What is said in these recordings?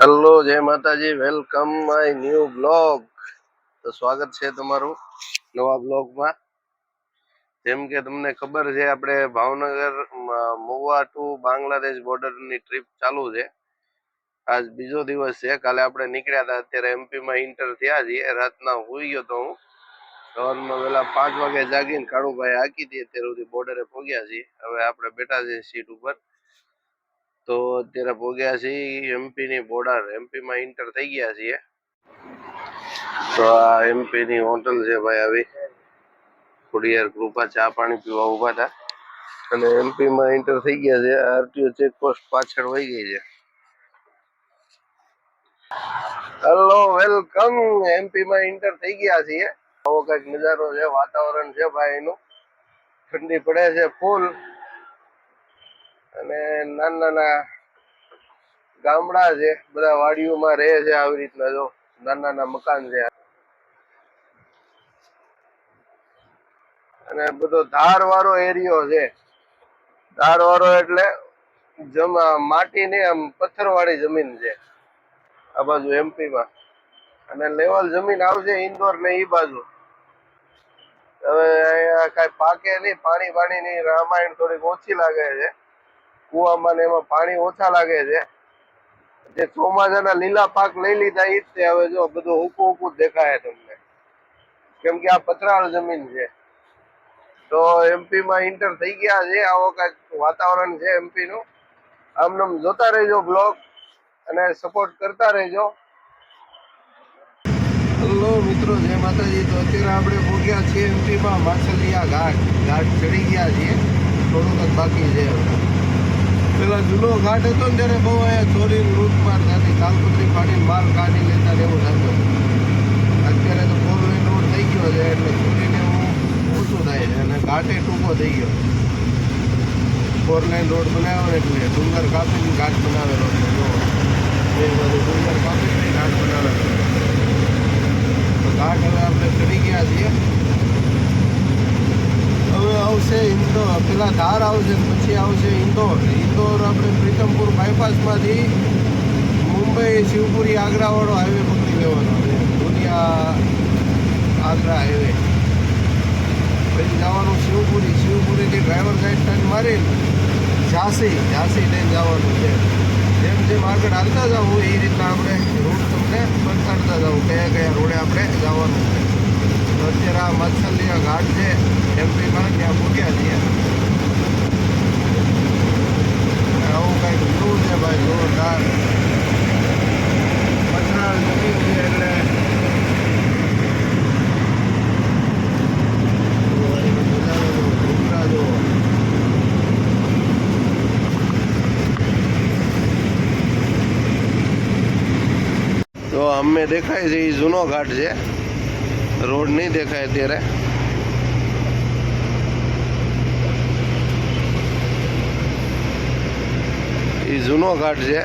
Hello, જય માતાજી, welcome my new blog. તો સ્વાગત છે તમારું નવા બ્લોગમાં. જેમ કે તમને ખબર છે, આપણે ભાવનગર મહુવા ટુ બાંગ્લાદેશ બોર્ડરની ટ્રીપ ચાલુ છે. આજ બીજો દિવસ છે. કાલે આપણે નીકળ્યા હતા, અત્યારે એમપીમાં ઇન્ટર થયા છીએ. રાતના હોઈ ગયો તો હું સવારમાં વહેલા 5 વાગે જાગીને કાળુભાઈ હાકી હતી, અત્યારે સુધી બોર્ડરે પહોંચ્યા છીએ. હવે આપણે બેઠા છીએ સીટ ઉપર. તો અત્યારે પહોંચ્યા છીએ એમપી ની બોર્ડર, એમપીમાં ઇન્ટર થઈ ગયા છીએ. તો આ એમપી ની હોટલ છે ભાઈ. આવી ખોડિયાર કૃપા ચા પાણી પીવા ઉભા હતા અને એમપીમાં ઇન્ટર થઈ ગયા છે. આરટીઓ ચેકપોસ્ટ પાછળ વહી ગઈ છે. Hello, welcome. એમપીમાં ઇન્ટર થઈ ગયા છીએ. આવો કઈક નજારો છે, વાતાવરણ છે ભાઈ એનું. ઠંડી પડે છે ફૂલ અને નાના નાના ગામડા છે, બધા વાડીઓમાં રહે છે. આવી રીતના જો નાના નાના મકાન છે અને બધો ધાર વાળો એરિયો છે. ધાર વાળો એટલે માટી ની આમ પથ્થર વાળી જમીન છે આ બાજુ એમપીમાં, અને લેવલ જમીન આવશે ઇન્દોર ને ઈ બાજુ. હવે અહીંયા કઈ પાકે નહીં, પાણી ની રામાયણ થોડીક ઓછી લાગે છે. કુવામાં ને એમાં પાણી ઓછા લાગે છે. જે ચોમાસાના લીલા પાક લઈ લીધા ઈ જ તે. હવે જો બધું હુકું દેખાય તમને, કેમ કે આ પથરાળ જમીન છે. તો એમપીમાં ઇન્ટર થઈ ગયા છે. આવો કઈક વાતાવરણ છે એમપી નું. આમ જોતા રહેજો બ્લોગ અને સપોર્ટ કરતા રહેજો. હેલો મિત્રો, જય માતાજી. તો અત્યારે આપણે પહોંચ્યા છીએ એમપીમાં માછલિયા ઘાટ ચડી ગયા છીએ. થોડુંક જ બાકી છે. પેલા જૂનો ઘાટ હતો ને ત્યારે બહુ અહીંયા ચોરી લૂંટમાર થતી, કાલપત્રી પાડીને માલ કાઢી લેતા ને એવું થતું. અત્યારે તો 4 લેન રોડ થઈ ગયો છે એટલે ચોરીને એવું ઓછું થાય છે અને ઘાટે ટૂંકો થઈ ગયો. 4 લેન રોડ બનાવ્યો એટલે ડુંગર કાપીને ઘાટ બનાવેલો છે. જો એ બધું ડુંગર કાપીને ઘાટ બનાવેલો. તો ઘાટ હવે આપણે ચડી ગયા છીએ. હવે આવશે ઇન્દોર, પેલા ધાર આવશે, પછી આવશે ઇન્દોર. ઇન્દોર આપણે પ્રીતમપુર બાયપાસમાંથી મુંબઈ શિવપુરી આગ્રા વાળો હાઈવે પકડી લેવાનો છે, દુનિયા આગ્રા હાઈવે. પછી જવાનું શિવપુરીથી ડ્રાઈવર સાઈડ ટર્ન મારી ઝાંસી લઈને જવાનું છે. જેમ આગળ હાલતા જવું એ રીતના આપણે રૂટ તમને બતાડતા જવું, કયા રોડે આપણે જવાનું છે. તો અત્યારે આ માછલિયા ઘાટ છે એમપીમાં, ત્યાં મૂક્યા છીએ. આવું કંઈક વ્યૂ છે ભાઈ, જોરદાર. પથરાળ જમીન છે એટલે તો અમે દેખાય છે એ જૂનો ઘાટ છે, રોડ નહીં દેખાય અત્યારે. એ જૂનો ઘાટ છે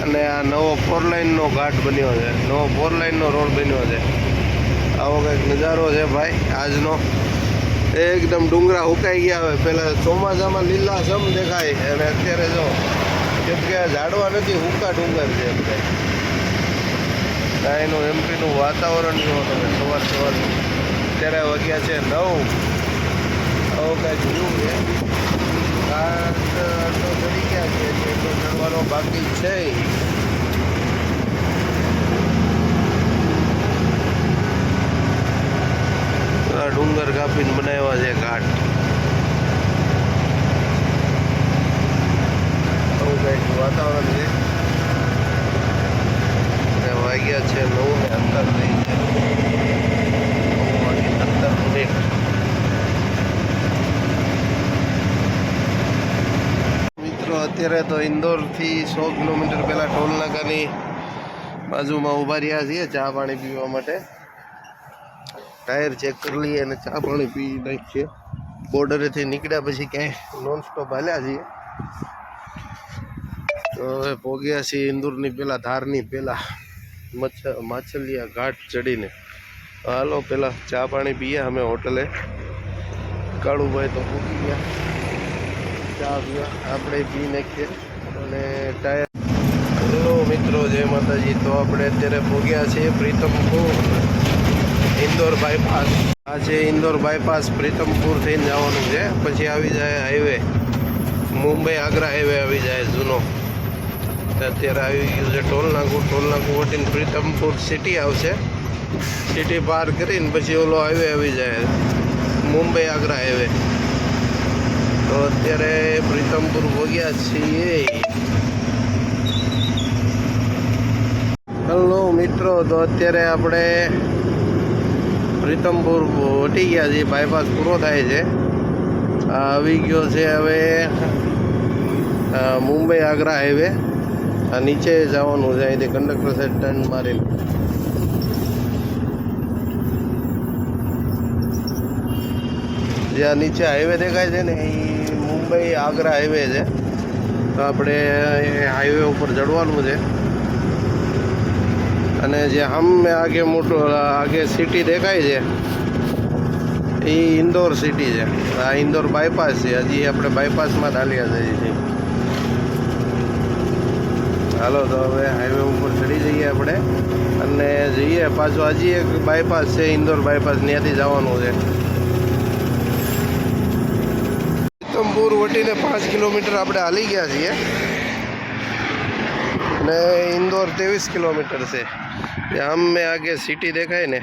અને આ નવો 4 લાઈનનો ઘાટ બન્યો છે, નવો 4 લાઈનનો રોડ બન્યો છે. આવો કંઈક નજારો છે ભાઈ આજનો. એકદમ ડુંગરા હુકાઈ ગયા. હવે પહેલાં ચોમાસામાં લીલાછમ દેખાય અને અત્યારે જો, કેમ કે ઝાડવા નથી, હુકા ડુંગર છે. એનું એમપીનું વાતાવરણ જુઓ તમે. સવાર અત્યારે વાગ્યા છે 9. આવો કંઈક વ્યૂ છે. ઘાટ તો ચડી ગયા છે, એટલો ચડવાનો બાકી છે. ડુંગર કાપીને બનાવ્યા છે ઘાટ. આવું કંઈક વાતાવરણ છે. વાગ્યા છે 9:17 થઈ છે. 9:17. મિત્રો અત્યારે તો ઇન્દોરથી 100 કિલોમીટર પહેલાં ટોલ નાકાની બાજુમાં ઊભા રહ્યા છીએ ચા પાણી પીવા માટે. ટાયર ચેક કરી લઈએ અને ચા પાણી પી નાખીએ. બોર્ડરેથી નીકળ્યા પછી ક્યાંય નોનસ્ટોપ હાલ્યા છીએ. તો હવે પહોંચ્યા છીએ ઇન્દોરની પહેલાં, ધારની પહેલાં માછલિયા ઘાટ ચડીને. હાલો પેલા ચા પાણી પીએ અમે હોટલે. કાળુભાઈ તો પૂકી ગયા ચા પીવા, આપણે પી નાખીએ. અને ટાયર હેલો મિત્રો, જય માતાજી. તો આપણે અત્યારે પહોંચ્યા છીએ પ્રીતમપુર ઇન્દોર બાયપાસ. આ છે ઇન્દોર બાયપાસ. પ્રીતમપુર થઈને જવાનું છે, પછી આવી જાય હાઈવે, મુંબઈ આગ્રા હાઈવે આવી જાય જૂનો. અત્યારે આવી ગયું છે ટોલ નાકું વટીને પ્રીતમપુર સિટી આવશે. સિટી પાર કરીને પછી ઓલો હાઈવે આવી જાય મુંબઈ આગ્રા હાઈવે. તો અત્યારે પ્રીતમપુર પહોંચ્યા છીએ. હેલો મિત્રો, તો અત્યારે આપણે પ્રીતમપુર વટી ગયા છીએ. બાયપાસ પૂરો થાય છે. આવી ગયો છે હવે મુંબઈ આગ્રા હાઈવે. આ નીચે જવાનું છે, અહીંથી કંડક્ટર સાઈડ ટર્ન મારીને. જ્યાં નીચે હાઈવે દેખાય છે ને એ મુંબઈ આગ્રા હાઈવે છે. તો આપણે હાઈવે ઉપર ચડવાનું છે. અને જે હમ આગે મોટું આગે સિટી દેખાય છે એ ઇન્દોર સિટી છે. આ ઇન્દોર બાયપાસ છે. હજી આપણે બાયપાસમાં ચાલ્યા જઈએ છીએ. હાલો, તો હવે હાઈવે ઉપર ચડી જઈએ આપણે અને જઈએ પાછું. હજી એક બાયપાસ છે ઇન્દોર બાયપાસ, ત્યાંથી જવાનું છે. પ્રીતમપુર વટીને 5 કિલોમીટર આપણે હાલી ગયા છીએ અને ઇન્દોર 23 કિલોમીટર છે. આમ મેં આગે સિટી દેખાય ને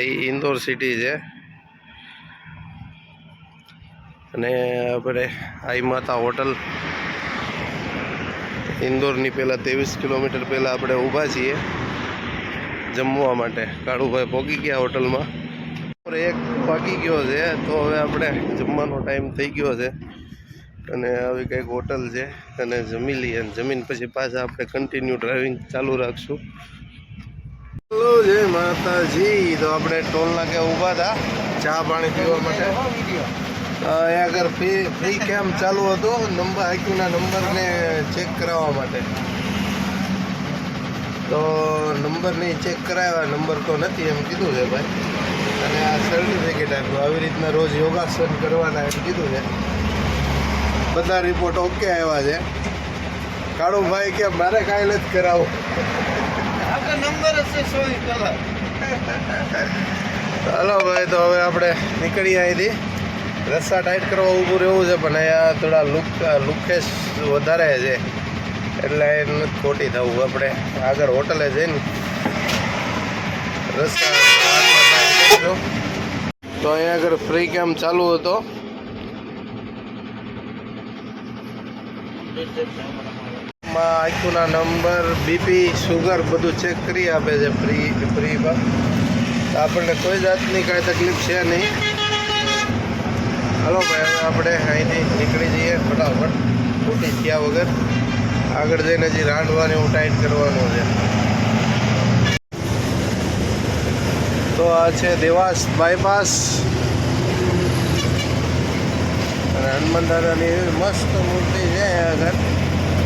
એ ઇન્દોર સિટી છે. અને આપણે આઈ માતા હોટલ ઇન્દોરની પહેલાં 23 કિલોમીટર પહેલાં આપણે ઊભા છીએ જમવા માટે. કાળુભાઈ પહોંચી ગયા હોટલમાં. 1 વાગી ગયો છે, તો હવે આપણે જમવાનો ટાઈમ થઈ ગયો છે. અને આવી કંઈક હોટલ છે અને જમી લઈએ. અને જમીન પછી પાછા આપણે કન્ટિન્યુ ડ્રાઇવિંગ ચાલુ રાખશું. હેલો, જય માતાજી. તો આપણે ટોલ નાકે ઊભા હતા ચા પાણી પીવા માટે. અહીંયા આગળ ફ્રી કેમ્પ ચાલુ હતો નંબર આઈક્યુના નંબરને ચેક કરાવવા માટે. તો નંબર નહીં ચેક કરાવ્યા, નંબર તો નથી એમ કીધું છે ભાઈ. અને આ સર્ટિફિકેટ આપ્યું. આવી રીતના રોજ યોગાસન કરવાના એમ કીધું છે. બધા રિપોર્ટ ઓકે આવ્યા છે. કાળુભાઈ કે મારે કાંઈ નથી કરાવું, નંબર હશે 100 કલાક. હાલો ભાઈ, તો હવે આપણે નીકળીએ અહીંથી. રસ્તા ટાઈટ કરવા ઊભું રહેવું છે, પણ અહીંયા થોડા લુકેશ વધારે છે એટલે એ નથી ખોટી થવું. આપણે આગળ હોટલે જઈને રસ્તા તો અહીંયા આગળ ફ્રી કેમ્પ ચાલુ હતો. આઈક્યુના નંબર, બીપી, સુગર બધું ચેક કરી આપે છે ફ્રીમાં. આપણને કોઈ જાતની કાંઈ તકલીફ છે નહીં. હાલો ભાઈ, હવે આપણે અહીંથી નીકળી જઈએ ફટાફટ, ખોટી થયા વગર. આગળ જઈને હજી રાંધવાની હું ટાઈટ કરવાનું છે. તો આ છે દેવાસ બાયપાસ અને હનુમાન દાદાની એવી મસ્ત મૂર્તિ છે આગળ.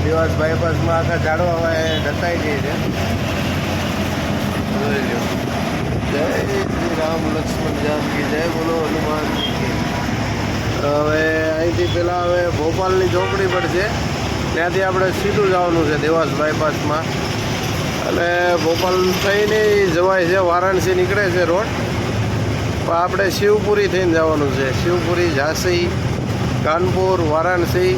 દેવાસ બાયપાસમાં આખા ઝાડવામાં ઢકાઈ ગઈ છે. જોઈ લો. જય શ્રી રામ લક્ષ્મણ જાનકી જય બોલો હનુમાન. હવે અહીંથી પહેલાં હવે ભોપાલની ચોકડી પડશે, ત્યાંથી આપણે સીધું જવાનું છે દેવાસ બાયપાસમાં. અને ભોપાલ થઈને જવાય છે, વારાણસી નીકળે છે રોડ. પણ આપણે શિવપુરી થઈને જવાનું છે. શિવપુરી, ઝાંસી, કાનપુર, વારાણસી.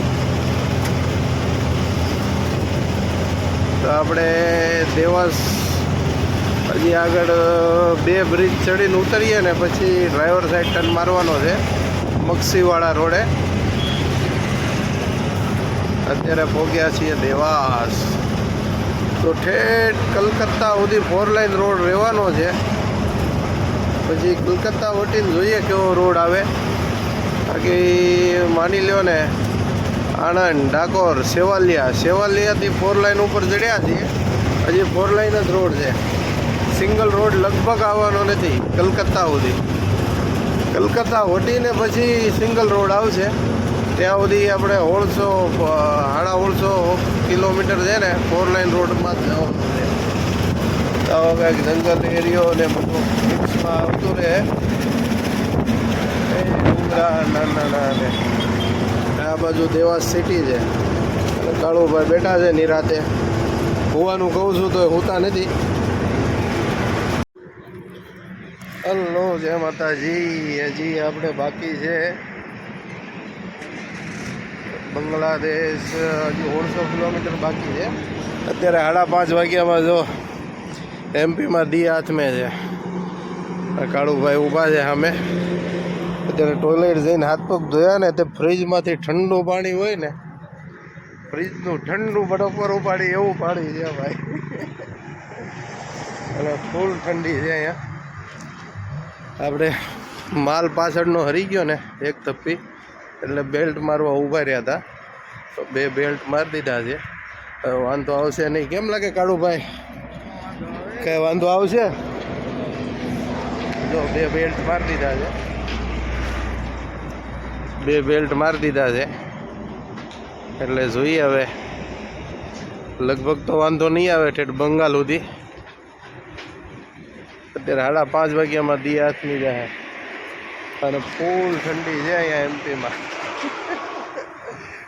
તો આપણે દેવાસ હજી આગળ 2 બ્રિજ ચડીને ઉતરીએ ને પછી ડ્રાઈવર સાઈડ ટર્ન મારવાનો છે મક્ષીવાળા રોડે. અત્યારે પહોંચ્યા છીએ દેવાસ. તો ઠેઠ કલકત્તા સુધી 4 લાઇન રોડ રહેવાનો છે. પછી કલકત્તા વટીને જોઈએ કેવો રોડ આવે. બાકી માની લ્યો ને આણંદ, ડાકોર, સેવાલિયાથી 4 લાઇન ઉપર ચડ્યા છીએ. હજી 4 લાઇન જ રોડ છે. સિંગલ રોડ લગભગ આવવાનો નથી કલકત્તા સુધી. કલકત્તા વટીને પછી સિંગલ રોડ આવશે. ત્યાં સુધી આપણે 150 કિલોમીટર છે ને 4 લાઇન રોડમાં જ જવાનું છે. તો કંઈક જંગલ એરિયો ને બધું મિક્સમાં આવતું રહે. એ ડુંગરા નાના ને આ બાજુ દેવાસ સિટી છે. કાળુભાઈ બેઠા છે નિરાતે. હોવાનું કહું છું તો હોતા નથી. હલો, જય માતાજી. હજી આપણે બાકી છે બાંગ્લાદેશ, હજી 150 કિલોમીટર બાકી છે. અત્યારે 5:30 વાગ્યામાં જો એમપીમાં દી હાથમે છે. કાળુભાઈ ઊભા છે સામે. અત્યારે ટોયલેટ જઈને હાથ પગ ધોયા ને તે ફ્રીજમાંથી ઠંડુ પાણી હોય ને, ફ્રીજનું ઠંડુ બરોબર ઉપાડી એવું પાણી છે ભાઈ. અને ફૂલ ઠંડી છે અહીંયા. આપણે માલ પાછળનો હરી ગયો ને એક તપ્પી, એટલે બેલ્ટ મારવા ઊભા રહ્યા હતા, તો 2 બેલ્ટ મારી દીધા છે. વાંધો આવશે નહીં. કેમ લાગે કાળુભાઈ? કઈ વાંધો આવશે? જો 2 બેલ્ટ મારી દીધા છે. 2 બેલ્ટ મારી દીધા છે એટલે જોઈએ હવે. લગભગ તો વાંધો નહીં આવે ઠેઠ બંગાળ સુધી. અત્યારે 5:30 વાગ્યામાં દી હાથમી જાય અને ફૂલ ઠંડી છે અહીંયા એમપીમાં.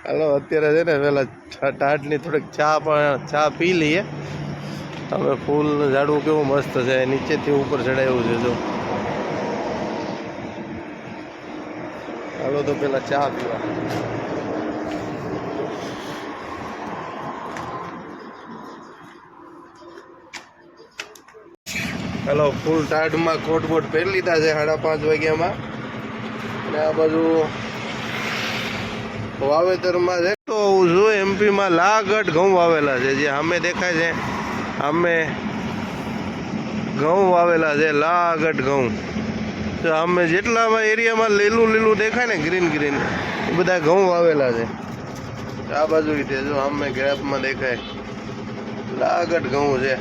હાલો અત્યારે છે ને પેલા ટાટની થોડીક ચા પી લઈએ. હવે ફૂલ ઝાડવું કેવું મસ્ત છે, નીચેથી ઉપર ચડાવ્યું છે જો. હાલો તો પેલા ચા પીવા. હાલો ફૂલ ટાઢમાં કોટ પહેરી લીધા છે 5:30 વાગ્યામાં. અને આ બાજુ વાવેતરમાં છે તો જો એમપીમાં લાગટ ઘઉં વાવેલા છે. જે સામે દેખાય છે સામે ઘઉં વાવેલા છે, લાગટ ઘઉં. તો અમે જેટલામાં એરિયામાં લીલું દેખાય ને ગ્રીન એ બધા ઘઉં વાવેલા છે. આ બાજુ રીતે જો અમે ગ્રેપમાં દેખાય લાગટ ઘઉં છે.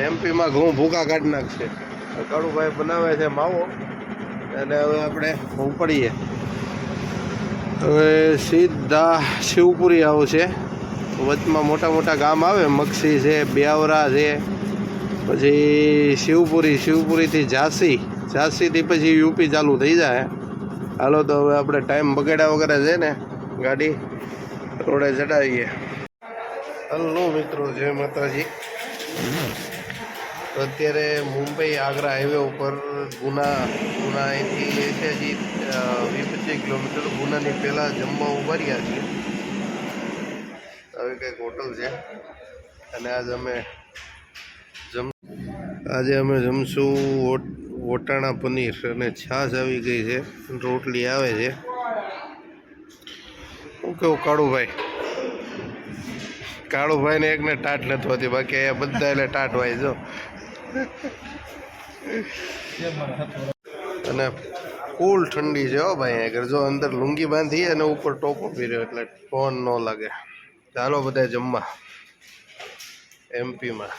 એમપીમાં ઘઉં ભૂકા કાઢી નાખશે. કાળુભાઈ બનાવે છે માવો અને હવે આપણે ઉપડીએ. હવે સીધા શિવપુરી આવશે. વચમાં મોટા ગામ આવે, મક્ષી છે, બ્યાવરા છે, પછી શિવપુરીથી ઝાંસીથી પછી યુપી ચાલુ થઈ જાય. હાલો તો હવે આપણે ટાઈમ બગાડ્યા વગર છે ને ગાડી રોડે ચડાવીએ. હલો મિત્રો, જય માતાજી. તો અત્યારે મુંબઈ આગ્રા હાઈવે ઉપર ગુના અહીંથી છે હજી 20-25 કિલોમીટર. ગુનાની પહેલાં જમવા ઉભા રહ્યા છીએ. હવે કંઈક હોટલ છે અને આજે અમે જમશું વટાણા પનીર અને છાશ આવી ગઈ છે, રોટલી આવે છે. શું કેવું કાળુભાઈને એકને ટાટ નથી હોતી, બાકી અહીંયા બધા એટલે ટાટ હોય જો. અને ફૂલ ઠંડી છે હો ભાઈ. આગળ જો અંદર લુંગી બાંધી અને ઉપર ટોપો પહેર્યો એટલે ફોન ન લાગે. ચાલો બધા જમવા એમપીમાં.